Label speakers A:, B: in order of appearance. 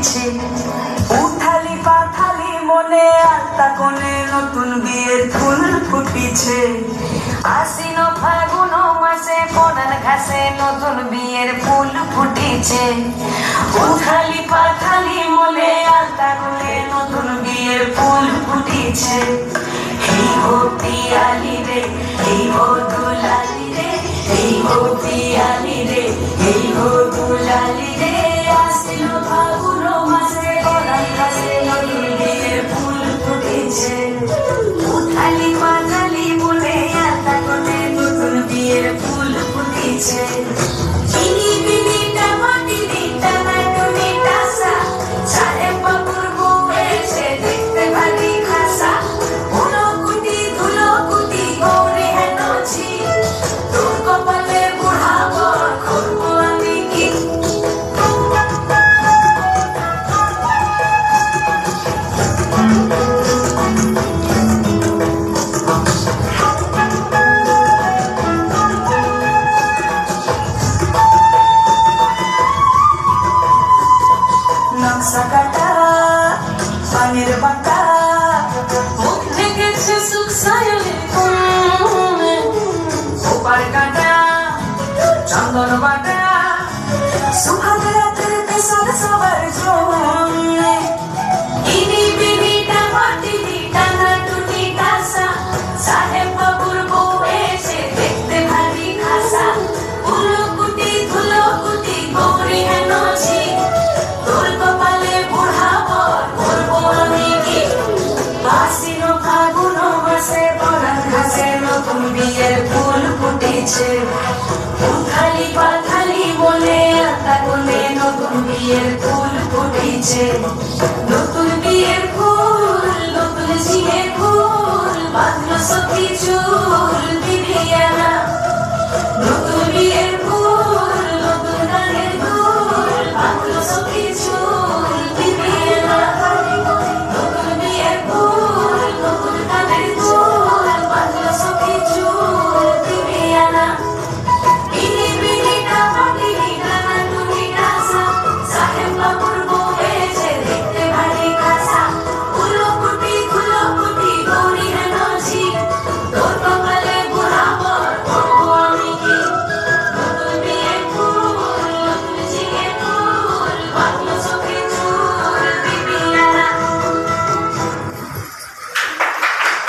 A: ফুটেছে। উথালি পাথালি মনে আলতা কোণে নতুন বিয়ের ফুল ফুটেছে। আশ্বিন ফাগুন মাসে পরান ঘাসে নতুন বিয়ের ফুল ফুটেছে। উথালি পাথালি মনে আলতা কোণে নতুন বিয়ের ফুল ফুটেছে। এই গো পিয়ালি রে, এই গো দুলালি রে, এই গো পিয়ালি রে, এই গো দুলালি রে। আশ্বিন ফাগুন মাসে পরান ঘাসে নতুন বিয়ের ফুল ফুটেছে। উথালি পাথালি মনে আলতা কোণে নতুন বিয়ের ফুল ফুটেছে। চিনি বিনি টামাটি দিটা নাটুনি টাসা, সাহেব বাবুর বউ এসে দেখতে ভারী খাসা। উনকুটি ধুলোকুটি গৌরী হেন ঝি, তোর কপালে বুড়া বর করবো আমি কি। নকশা কাটা পানির বাটা, মুখ লেগেছে সুখ সায়নের কোণে। ওপার কাটা চন্দন বাটা, সুহাগ রাতের পেশাদ সবার জন্যে। ইনি বিনি টামাটি দিটা নাটুনি টাসা, সাহেব বাবুর বউ এসে দেখতে ভারী খাসা। উলকুটি ধুলোকুটি গৌরী হেন ঝি, তোর কপালে বুড়া বর করবো আমি কি। আশ্বিন ফাগুন মাসে পরান ঘাসে নতুন বিয়ের ফুল ফুটেছে। উথালি পাথালি বলে আলতা কোণে নতুন বিয়ের ফুল ফুটেছে।